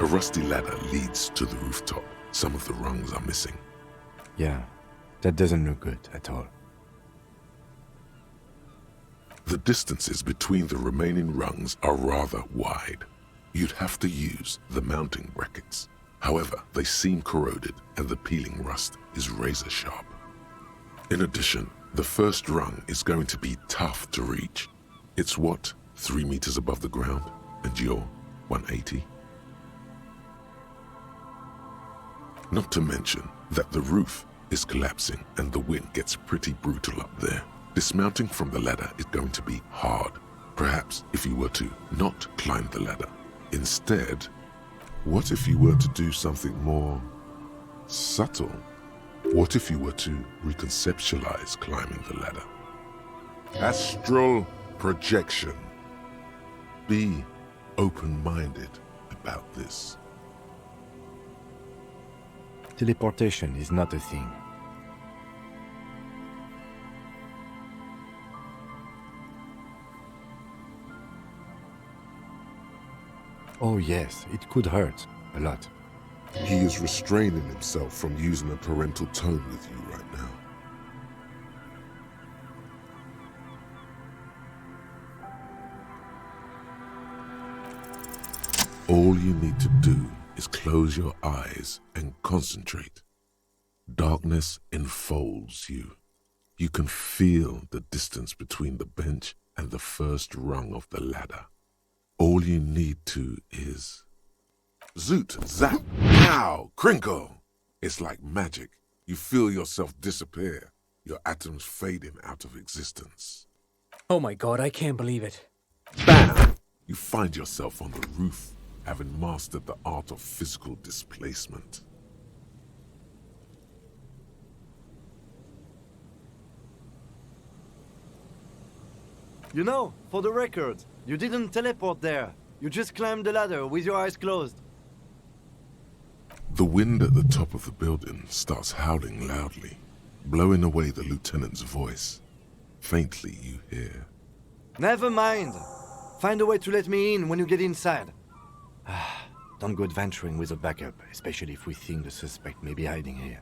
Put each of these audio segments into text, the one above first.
A rusty ladder leads to the rooftop. Some of the rungs are missing. Yeah, that doesn't look good at all. The distances between the remaining rungs are rather wide. You'd have to use the mounting brackets. However, they seem corroded and the peeling rust is razor sharp. In addition, the first rung is going to be tough to reach. It's what, 3 meters above the ground, and you're 180? Not to mention that the roof is collapsing and the wind gets pretty brutal up there. Dismounting from the ladder is going to be hard. Perhaps if you were to not climb the ladder. Instead, what if you were to do something more subtle? What if you were to reconceptualize climbing the ladder? Astral projection. Be open-minded about this. Teleportation is not a thing. Oh yes, it could hurt a lot. He is restraining himself from using a parental tone with you right now. All you need to do is close your eyes and concentrate. Darkness enfolds you. You can feel the distance between the bench and the first rung of the ladder. All you need to is... Zoot, zap, pow, crinkle! It's like magic. You feel yourself disappear, your atoms fading out of existence. Oh my god, I can't believe it. Bam! You find yourself on the roof, having mastered the art of physical displacement. You know, for the record, you didn't teleport there. You just climbed the ladder with your eyes closed. The wind at the top of the building starts howling loudly, blowing away the lieutenant's voice. Faintly you hear, Never mind. Find a way to let me in when you get inside. Don't go adventuring with a backup, especially if we think the suspect may be hiding here.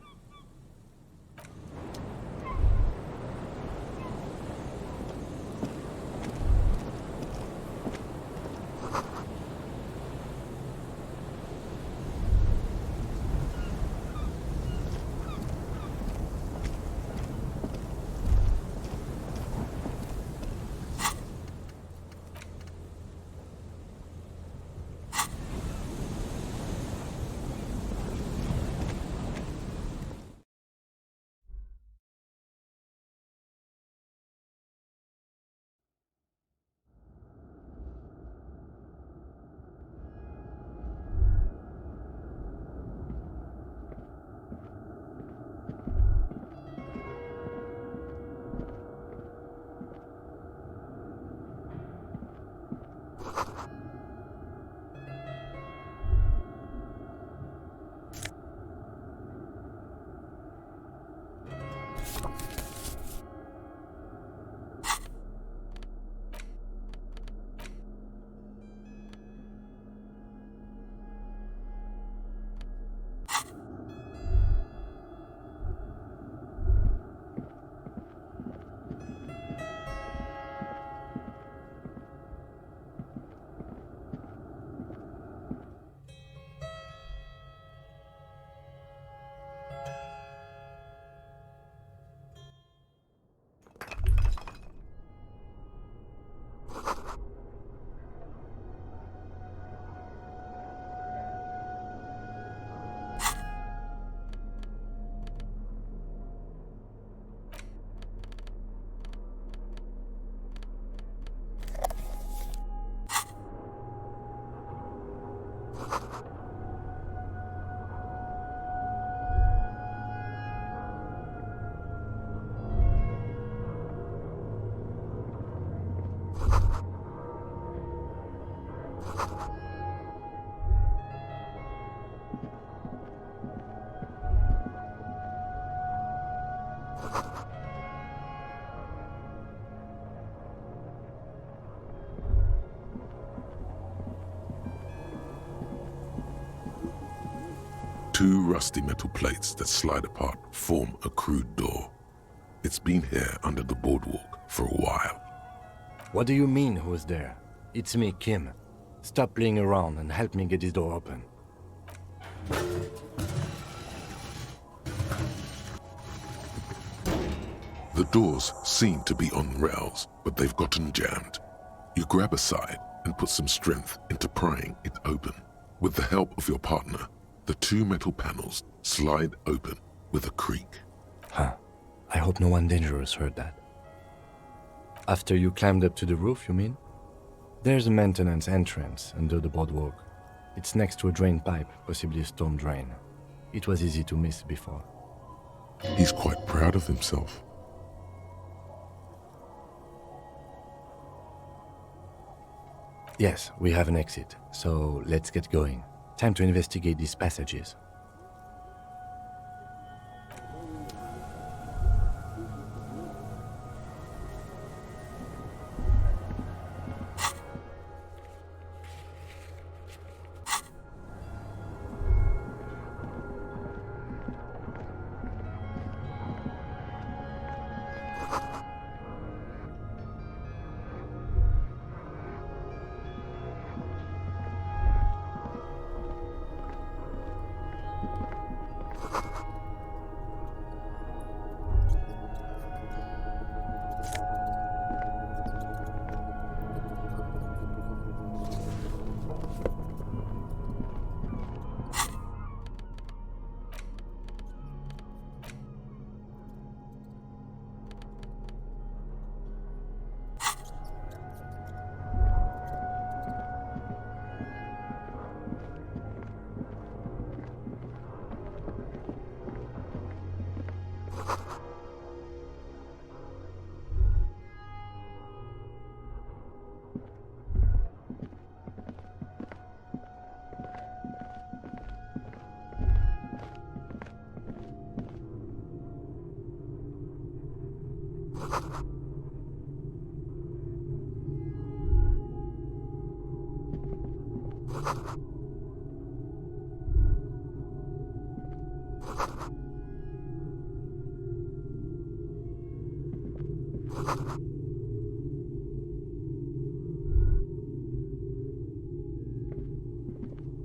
Two rusty metal plates that slide apart form a crude door. It's been here under the boardwalk for a while. What do you mean, who's there? It's me, Kim. Stop playing around and help me get this door open. The doors seem to be on rails, but they've gotten jammed. You grab a side and put some strength into prying it open. With the help of your partner, the two metal panels slide open with a creak. Huh. I hope no one dangerous heard that. After you climbed up to the roof, you mean? There's a maintenance entrance under the boardwalk. It's next to a drain pipe, possibly a storm drain. It was easy to miss before. He's quite proud of himself. Yes, we have an exit, so let's get going. Time to investigate these passages.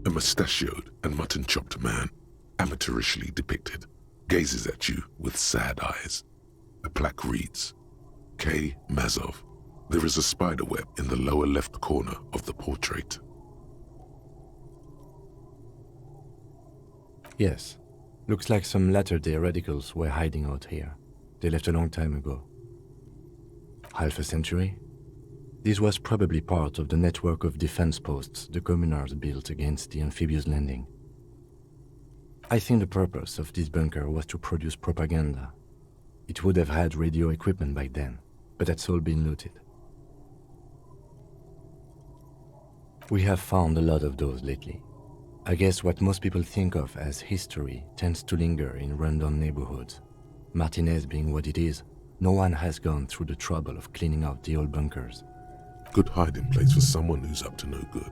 A mustachioed and mutton-chopped man, amateurishly depicted, gazes at you with sad eyes. A plaque reads, K. Mazov. There is a spider web in the lower left corner of the portrait. Yes. Looks like some latter-day radicals were hiding out here. They left a long time ago. Half a century? This was probably part of the network of defense posts the communards built against the amphibious landing. I think the purpose of this bunker was to produce propaganda. It would have had radio equipment by then, but that's all been looted. We have found a lot of those lately. I guess what most people think of as history tends to linger in rundown neighborhoods. Martinez being what it is, no one has gone through the trouble of cleaning out the old bunkers. Good hiding place for someone who's up to no good.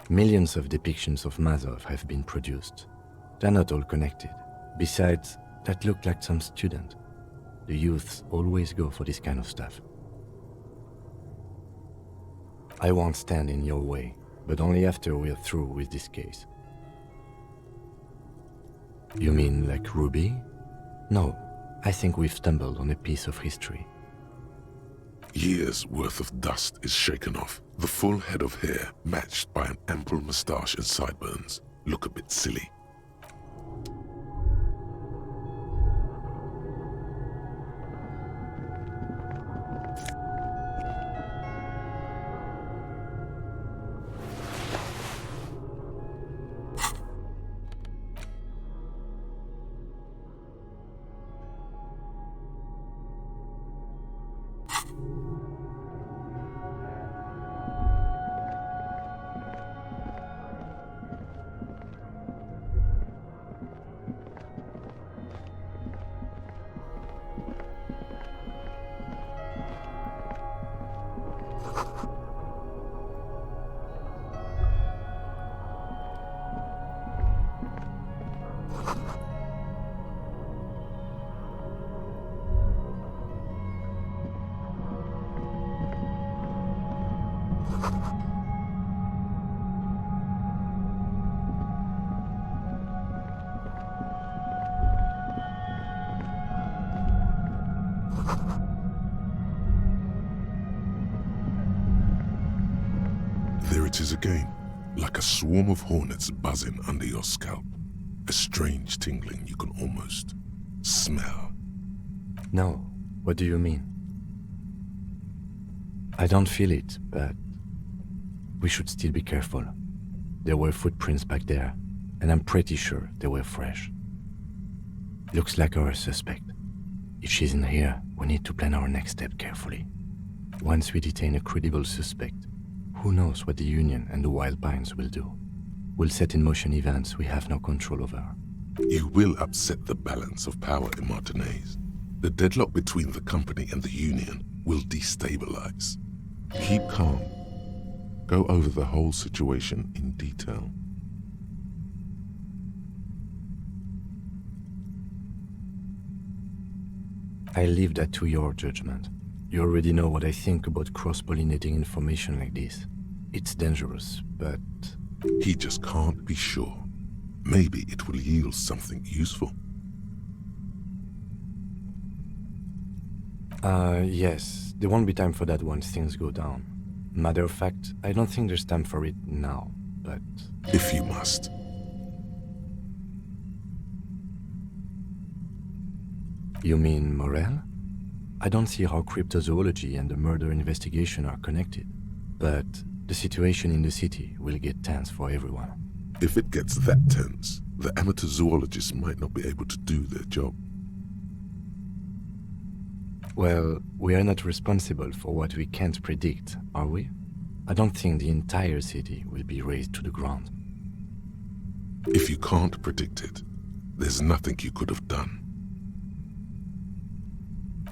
Millions of depictions of Mazov have been produced. They're not all connected. Besides, that looked like some student. The youths always go for this kind of stuff. I won't stand in your way, but only after we're through with this case. You mean like Ruby? No, I think we've stumbled on a piece of history. Years' worth of dust is shaken off. The full head of hair, matched by an ample moustache and sideburns, look a bit silly. There it is again, like a swarm of hornets buzzing under your scalp. A strange tingling you can almost smell. No, what do you mean? I don't feel it, but we should still be careful. There were footprints back there, and I'm pretty sure they were fresh. Looks like our suspect. If she's in here, we need to plan our next step carefully. Once we detain a credible suspect, who knows what the Union and the Wild Pines will do? We'll set in motion events we have no control over. You will upset the balance of power in Martinaise. The deadlock between the company and the Union will destabilize. Keep calm. Go over the whole situation in detail. I leave that to your judgment. You already know what I think about cross-pollinating information like this. It's dangerous, but... He just can't be sure. Maybe it will yield something useful. Yes. There won't be time for that once things go down. Matter of fact, I don't think there's time for it now, but... If you must. You mean Morel? I don't see how cryptozoology and the murder investigation are connected, but the situation in the city will get tense for everyone. If it gets that tense, the amateur zoologists might not be able to do their job. Well, we are not responsible for what we can't predict, are we? I don't think the entire city will be razed to the ground. If you can't predict it, there's nothing you could have done.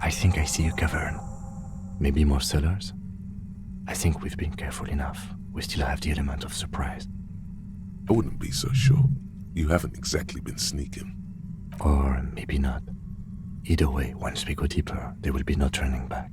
I think I see a cavern. Maybe more cellars? I think we've been careful enough. We still have the element of surprise. I wouldn't be so sure. You haven't exactly been sneaking. Or maybe not. Either way, once we go deeper, there will be no turning back.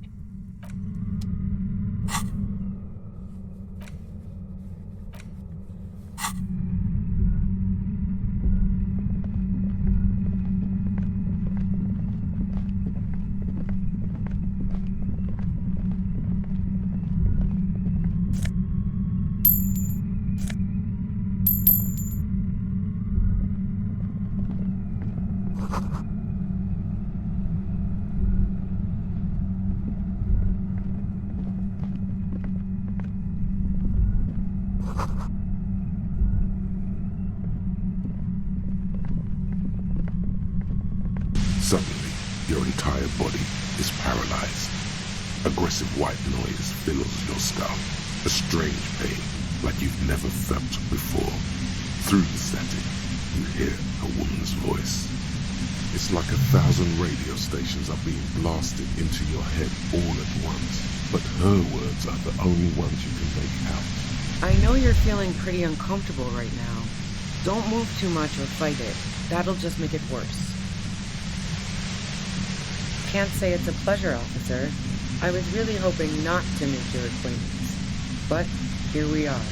Suddenly, your entire body is paralyzed. Aggressive white noise fills your skull. A strange pain, like you've never felt before. Through the static, you hear a woman's voice. It's like 1,000 radio stations are being blasted into your head all at once. But her words are the only ones you can make out. I know you're feeling pretty uncomfortable right now. Don't move too much or fight it. That'll just make it worse. Can't say it's a pleasure, officer. I was really hoping not to make your acquaintance. But here we are.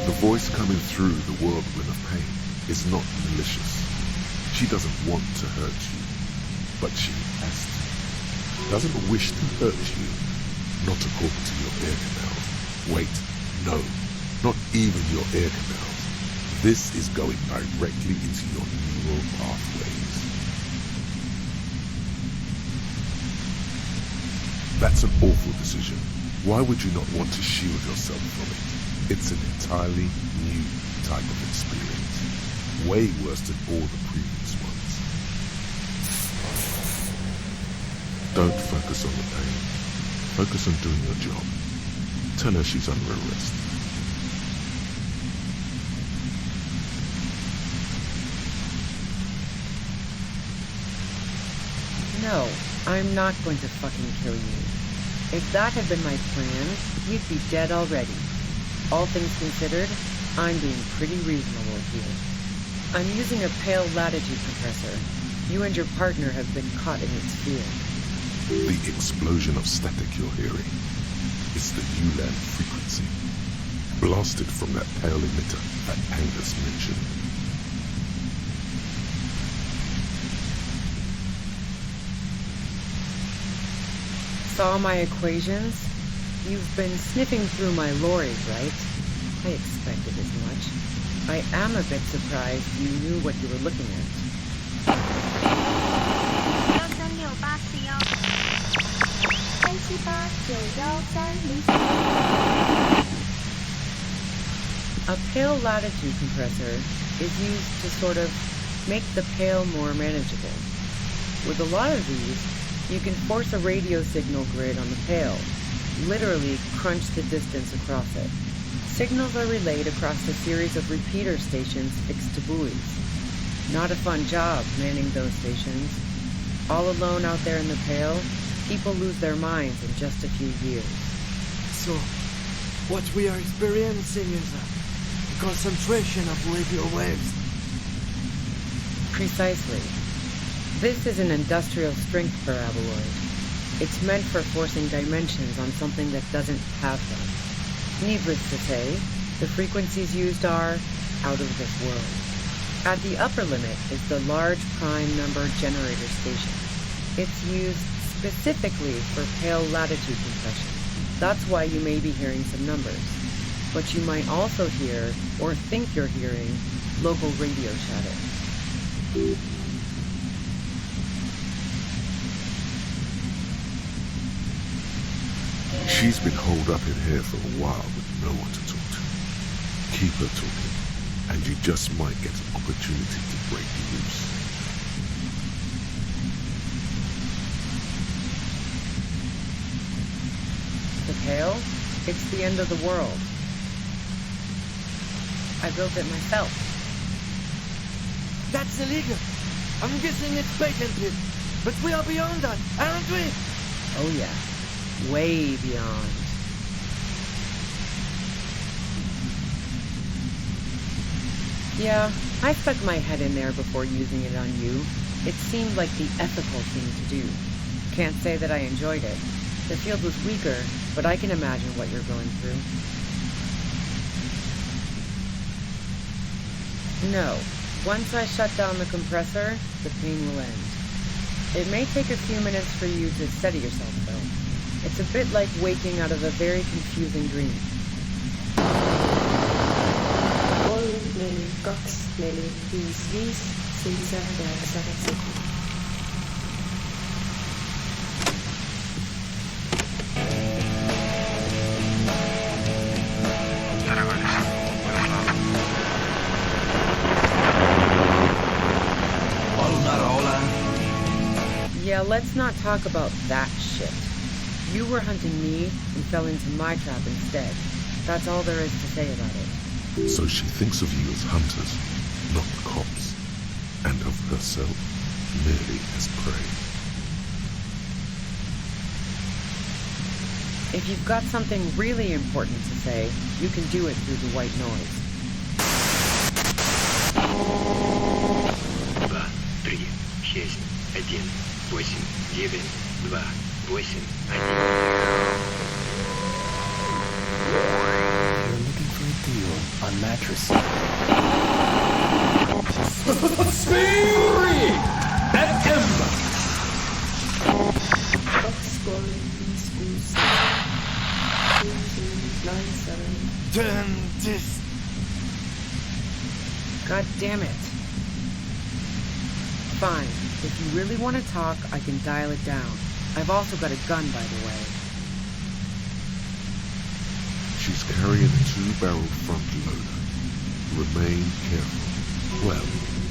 The voice coming through the whirlwind of pain is not malicious. She doesn't want to hurt you, but she has to. Doesn't wish to hurt you, not according to your ear canals. Wait, no, not even your ear canals. This is going directly into your neural pathways. That's an awful decision. Why would you not want to shield yourself from it? It's an entirely new type of experience. Way worse than all the previous ones. Don't focus on the pain. Focus on doing your job. Tell her she's under arrest. No, I'm not going to fucking kill you. If that had been my plan, you'd be dead already. All things considered, I'm being pretty reasonable here. I'm using a pale latitude compressor. You and your partner have been caught in its field. The explosion of static you're hearing is the ULAN frequency, blasted from that pale emitter that Angus mentioned. saw my equations? You've been sniffing through my lorries, right? I expected as much. I am a bit surprised you knew what you were looking at. A pale latitude compressor is used to sort of make the pale more manageable. With a lot of these, you can force a radio signal grid on the pale, literally crunch the distance across it. Signals are relayed across a series of repeater stations fixed to buoys. Not a fun job manning those stations. All alone out there in the pale, people lose their minds in just a few years. So, what we are experiencing is a concentration of radio waves. Precisely. This is an industrial strength paraboloid. It's meant for forcing dimensions on something that doesn't have them. Needless to say, the frequencies used are out of this world. At the upper limit is the large prime number generator station. It's used specifically for pale latitude compression. That's why you may be hearing some numbers. But you might also hear, or think you're hearing, local radio chatter. She's been holed up in here for a while with no one to talk to. Keep her talking, and you just might get an opportunity to break loose. The pale? It's the end of the world. I built it myself. That's illegal. I'm guessing it's patented. But we are beyond that, aren't we? Oh yeah. Way beyond. Yeah, I stuck my head in there before using it on you. It seemed like the ethical thing to do. Can't say that I enjoyed it. The field was weaker, but I can imagine what you're going through. No. Once I shut down the compressor, the pain will end. It may take a few minutes for you to steady yourself, though. It's a bit like waking out of a very confusing dream. 3, 2, 1, 7. Yeah, let's not talk about that shit. You were hunting me and fell into my trap instead. That's all there is to say about it. So she thinks of you as hunters, not cops, and of herself merely as prey. If you've got something really important to say, you can do it through the white noise. 2, 3, 6, 1, 8, 9, 2, 8, 1. You're looking for a deal on mattresses. Spirit and Ember. Turn this. God damn it. Fine. If you really want to talk, I can dial it down. I've also got a gun, by the way. She's carrying a 2-barrel front loader. Remain careful. Well,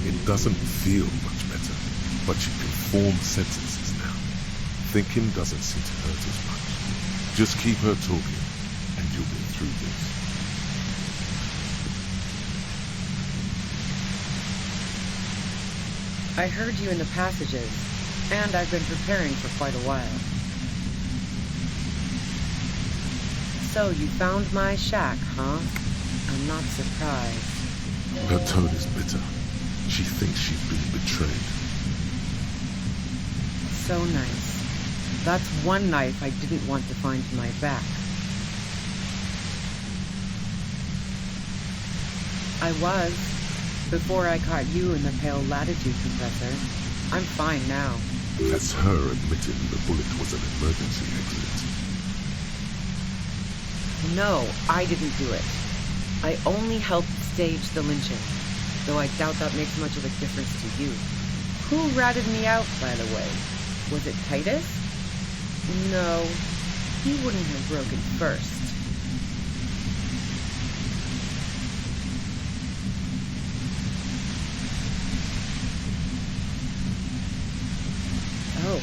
it doesn't feel much better, but you can form sentences now. Thinking doesn't seem to hurt as much. Just keep her talking, and you'll get through this. I heard you in the passages, and I've been preparing for quite a while. So you found my shack, huh? I'm not surprised. Her tone is bitter. She thinks she's been betrayed. So nice. That's one knife I didn't want to find in my back. I was, before I caught you in the pale latitude compressor. I'm fine now. That's her admitting the bullet was an emergency exit. No, I didn't do it. I only helped stage the lynching, though I doubt that makes much of a difference to you. Who ratted me out, by the way? Was it Titus? No, he wouldn't have broken first. Oh,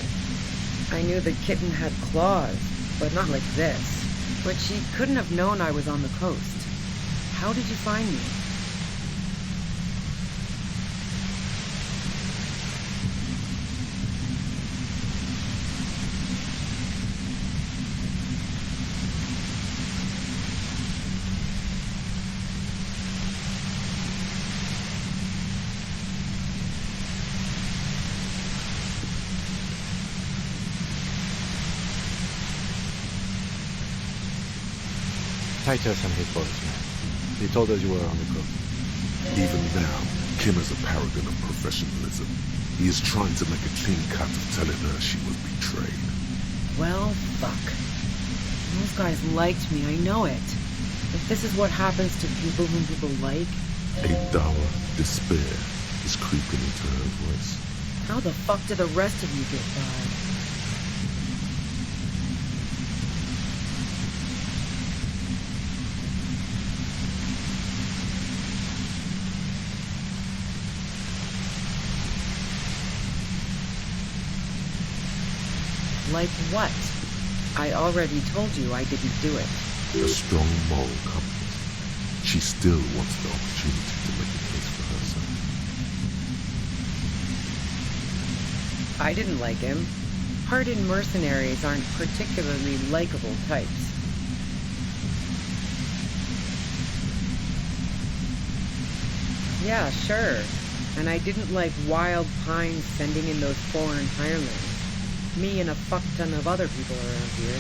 I knew the kitten had claws, but not like this. But she couldn't have known I was on the coast. How did you find me? Titus and his boys, man. They told us you were on the coast. Even now, Kim is a paragon of professionalism. He is trying to make a clean cut of telling her she was betrayed. Well, fuck. Those guys liked me, I know it. If this is what happens to people whom people like... A dour despair is creeping into her voice. How the fuck do the rest of you get by? Like what? I already told you I didn't do it. A strong moral compass. She still wants the opportunity to make a case for herself. I didn't like him. Hardened mercenaries aren't particularly likable types. Yeah, sure. And I didn't like Wild Pine sending in those foreign hirelings. Me and a fuck ton of other people around here.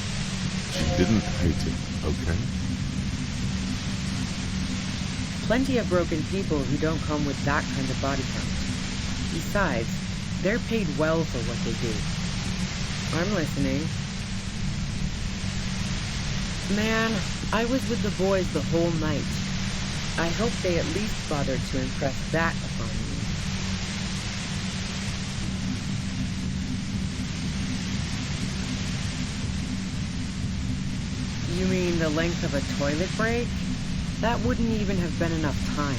She didn't hate him, okay? Plenty of broken people who don't come with that kind of body count. Besides, they're paid well for what they do. I'm listening. Man, I was with the boys the whole night. I hope they at least bothered to impress that upon me. You mean the length of a toilet break? That wouldn't even have been enough time.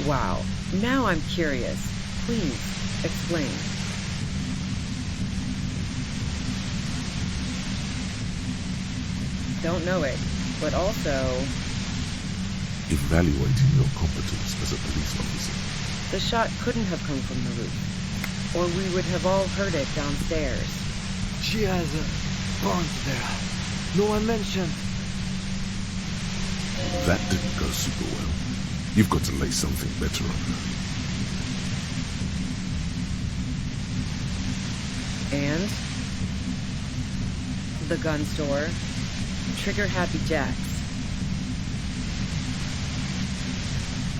Wow, now I'm curious. Please, explain. Don't know it, but also... Evaluating your competence as a police officer. The shot couldn't have come from the roof, or we would have all heard it downstairs. She has burns there. No one mentioned. That didn't go super well. You've got to lay something better on her. And? The gun store. Trigger Happy Jacks.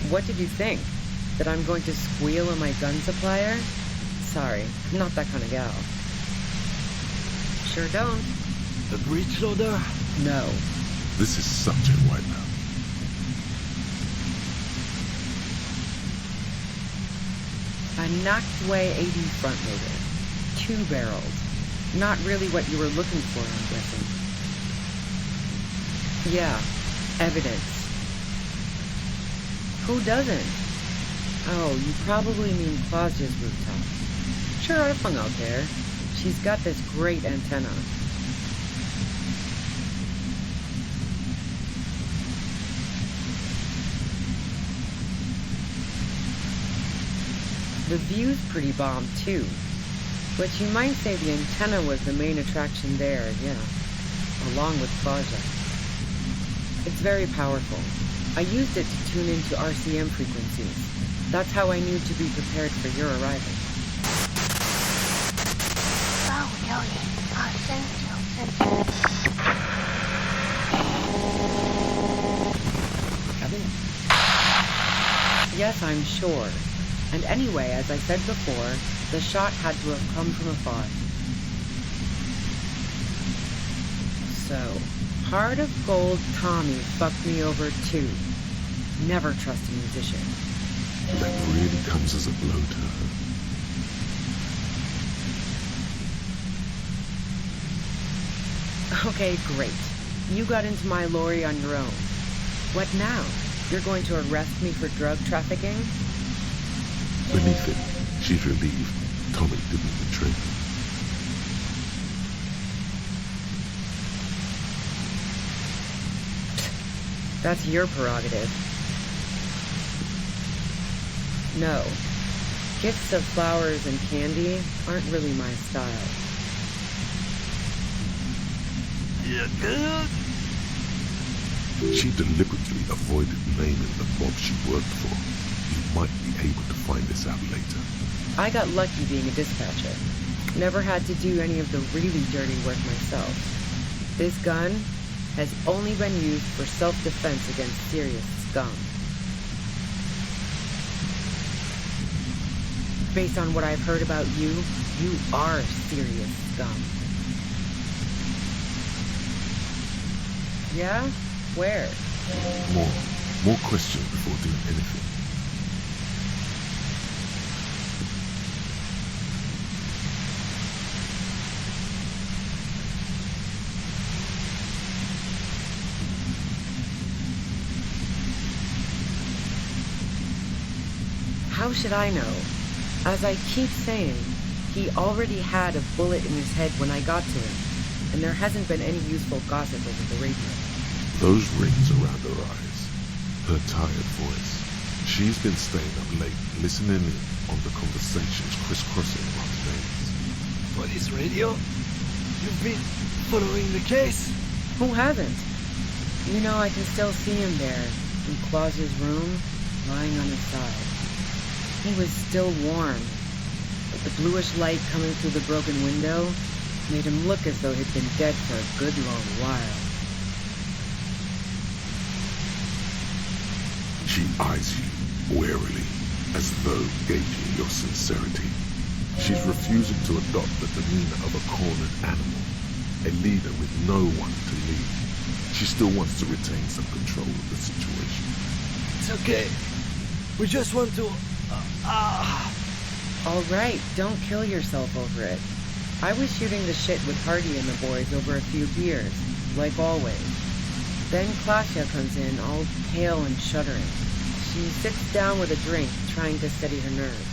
What did you think? That I'm going to squeal on my gun supplier? Sorry, I'm not that kind of gal. Sure don't. The breech loader? No. This is subject wipeout. A knocked-away 80 front loader. 2-barreled. Not really what you were looking for, I'm guessing. Yeah, evidence. Who doesn't? Oh, you probably mean Claudia's rooftop. Sure, I've hung out there. She's got this great antenna. The view's pretty bomb, too. But you might say the antenna was the main attraction there, yeah. Along with Claudia. It's very powerful. I used it to tune into RCM frequencies. That's how I knew to be prepared for your arrival. 8510 Yes, I'm sure. And anyway, as I said before, the shot had to have come from afar. So, Heart of Gold Tommy fucked me over too. Never trust a musician. That really comes as a blow to her. Okay, great. You got into my lorry on your own. What now? You're going to arrest me for drug trafficking? Beneath it, she's relieved Tommy didn't betray her. That's your prerogative. No. Gifts of flowers and candy aren't really my style. You good? She deliberately avoided naming the mob she worked for. You might be able to find this out later. I got lucky being a dispatcher. Never had to do any of the really dirty work myself. This gun has only been used for self-defense against serious scum. Based on what I've heard about you, you are serious scum. Yeah? Where? More questions before doing anything. How should I know? As I keep saying, he already had a bullet in his head when I got to him, and there hasn't been any useful gossip over the radio. Those rings around her eyes, her tired voice. She's been staying up late, listening in on the conversations crisscrossing around names. Police radio? You've been following the case? Who hasn't? You know, I can still see him there, in Claus's room, lying on his side. He was still warm, but the bluish light coming through the broken window made him look as though he'd been dead for a good long while. She eyes you warily, as though gauging your sincerity. She's refusing to adopt the demeanor of a cornered animal, a leader with no one to lead. She still wants to retain some control of the situation. It's okay. We just want to... All right, don't kill yourself over it. I was shooting the shit with Hardy and the boys over a few beers, like always. Then Klasha comes in, all pale and shuddering. She sits down with a drink, trying to steady her nerves.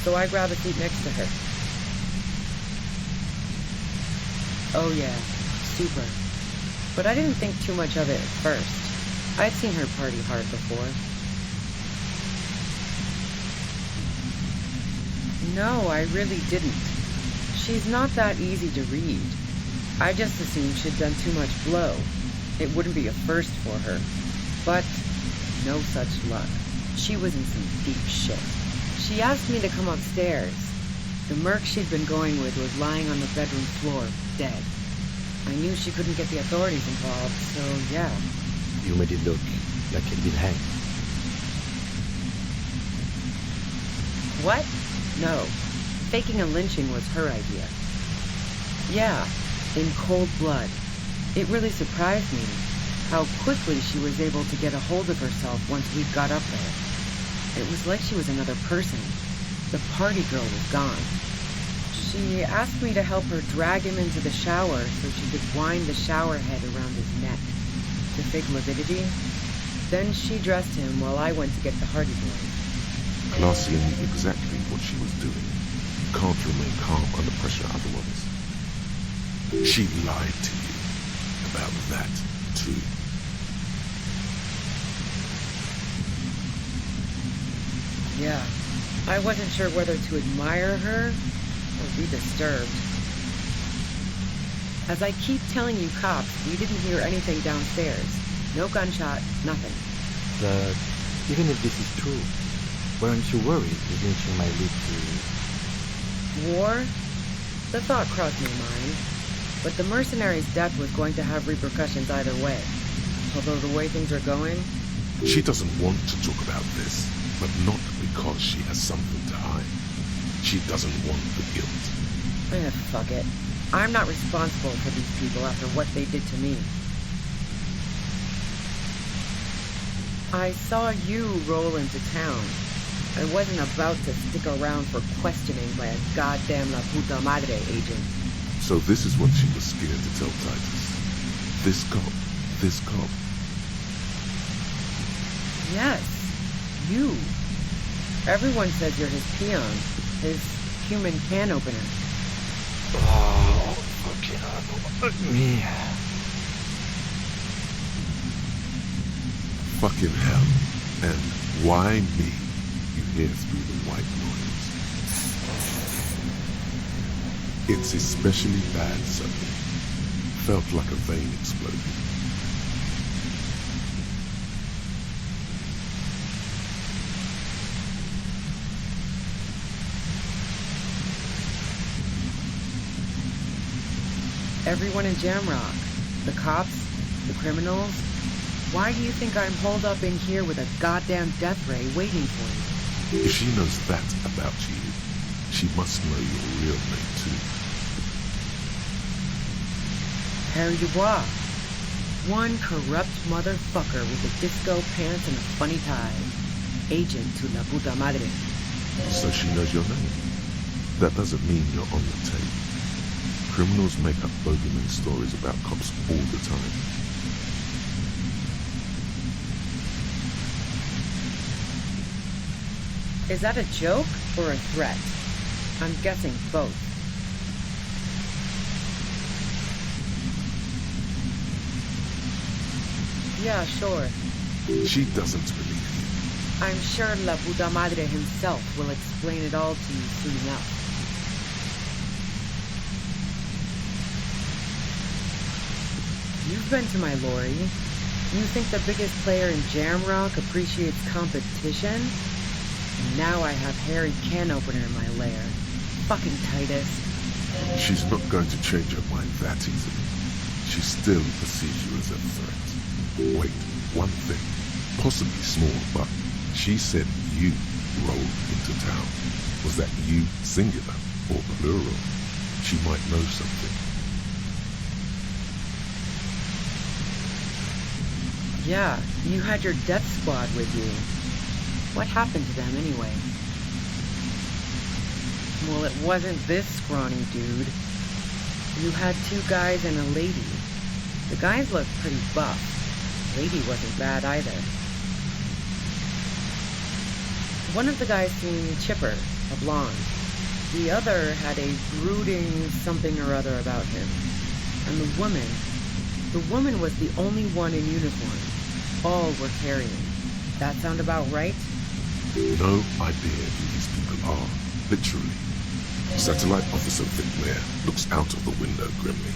So I grab a seat next to her. Oh yeah, super. But I didn't think too much of it at first. I'd seen her party hard before. No, I really didn't. She's not that easy to read. I just assumed she'd done too much blow. It wouldn't be a first for her. But no such luck. She was in some deep shit. She asked me to come upstairs. The merc she'd been going with was lying on the bedroom floor, dead. I knew she couldn't get the authorities involved, so yeah. You made it look like he'd been hanged. What? No. Faking a lynching was her idea. Yeah, in cold blood. It really surprised me how quickly she was able to get a hold of herself once we got up there. It was like she was another person. The party girl was gone. She asked me to help her drag him into the shower so she could wind the shower head around his neck to fake lividity. Then she dressed him while I went to get the Hardy boys. Glacia knew exactly what she was doing. You can't remain calm under pressure otherwise. She lied to you about that, too. Yeah, I wasn't sure whether to admire her or be disturbed. As I keep telling you cops, we didn't hear anything downstairs. No gunshot, nothing. But even if this is true, weren't you worried the lynching might lead to... War? The thought crossed my mind. But the mercenary's death was going to have repercussions either way. Although the way things are going... She doesn't want to talk about this. but not because she has something to hide. She doesn't want the guilt. Fuck it. I'm not responsible for these people after what they did to me. I saw you roll into town. I wasn't about to stick around for questioning by a goddamn La Puta Madre agent. So this is what she was scared to tell Titus. This cop. Yes, you. Everyone says you're his peon, his human can opener. Oh, fucking me. Fucking hell. And why me? You hear through the white noise. It's especially bad suddenly. Felt like a vein exploded. Everyone in Jamrock, the cops, the criminals. Why do you think I'm holed up in here with a goddamn death ray waiting for me? If she knows that about you, she must know your real name too. Harry Dubois. One corrupt motherfucker with a disco pants and a funny tie. Agent to La Puta Madre. So she knows your name. That doesn't mean you're on the tape. Criminals make up bogeyman stories about cops all the time. Is that a joke or a threat? I'm guessing both. Yeah, sure. She doesn't believe you. I'm sure La Puta Madre himself will explain it all to you soon enough. You've been to my lorry. You think the biggest player in Jamrock appreciates competition? And now I have Harry Can Opener in my lair. Fucking Titus. She's not going to change her mind that easily. She still perceives you as a threat. Wait, one thing, possibly small, but she said you rolled into town. Was that you singular or plural? She might know something. Yeah, you had your death squad with you. What happened to them anyway? Well, it wasn't this scrawny dude. You had 2 guys and a lady. The guys looked pretty buff. Lady wasn't bad either. One of the guys seemed chipper, a blonde. The other had a brooding something or other about him. And the woman was the only one in uniform. All were carrying. That sound about right? No idea who these people are, literally. Satellite Officer Viclair looks out of the window grimly,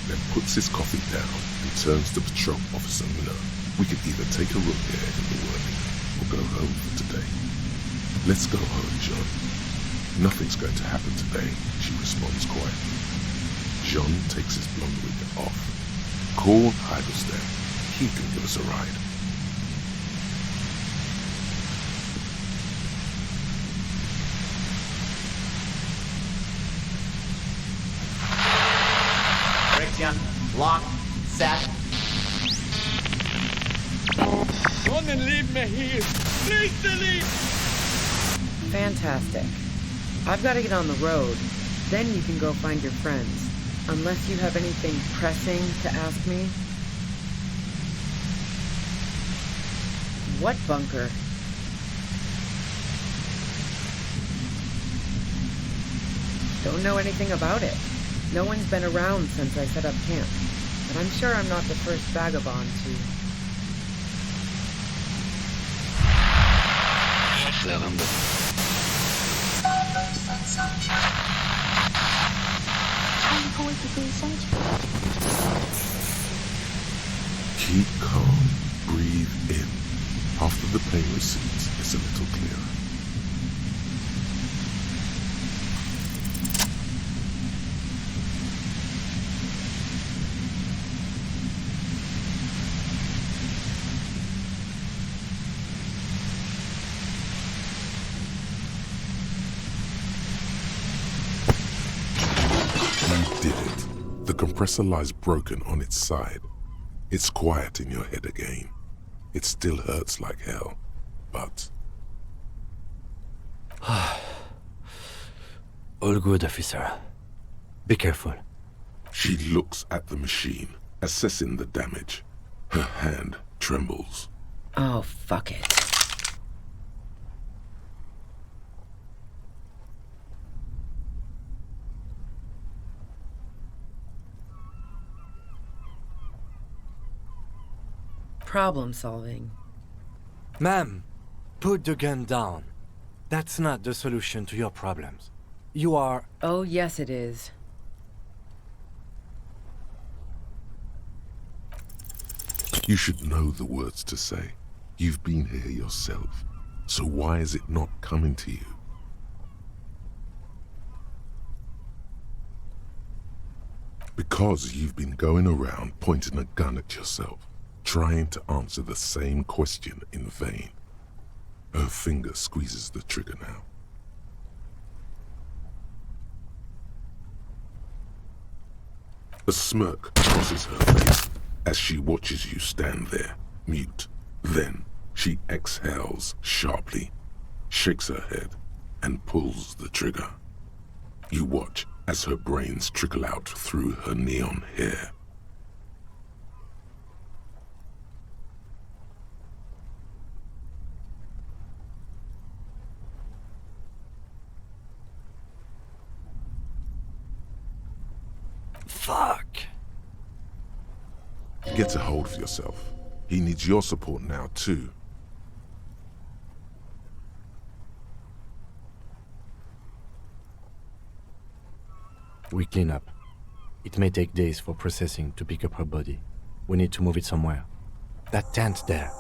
then puts his coffee down and turns to Patrol Officer Miller. We could either take a room here in the Whirling or go home for today. Let's go home, John. Nothing's going to happen today, she responds quietly. John takes his blonde wig off. Call Heidelstein. He can give us a ride. Lock, set. Don't leave me here. Please leave. Fantastic. I've got to get on the road. Then you can go find your friends. Unless you have anything pressing to ask me. What bunker? Don't know anything about it. No one's been around since I set up camp. But I'm sure I'm not the first vagabond to... Keep calm. Breathe in. After the pain recedes, it's a little clearer. The compressor lies broken on its side. It's quiet in your head again. It still hurts like hell, but... All good, officer. Be careful. She looks at the machine, assessing the damage. Her hand trembles. Oh, fuck it. Problem solving. Ma'am, put the gun down. That's not the solution to your problems. You are... Oh, yes, it is. You should know the words to say. You've been here yourself, so why is it not coming to you? Because you've been going around pointing a gun at yourself, trying to answer the same question in vain. Her finger squeezes the trigger now. A smirk crosses her face as she watches you stand there, mute. Then she exhales sharply, shakes her head, and pulls the trigger. You watch as her brains trickle out through her neon hair. Fuck! Get a hold of yourself. He needs your support now, too. We clean up. It may take days for processing to pick up her body. We need to move it somewhere. That tent there.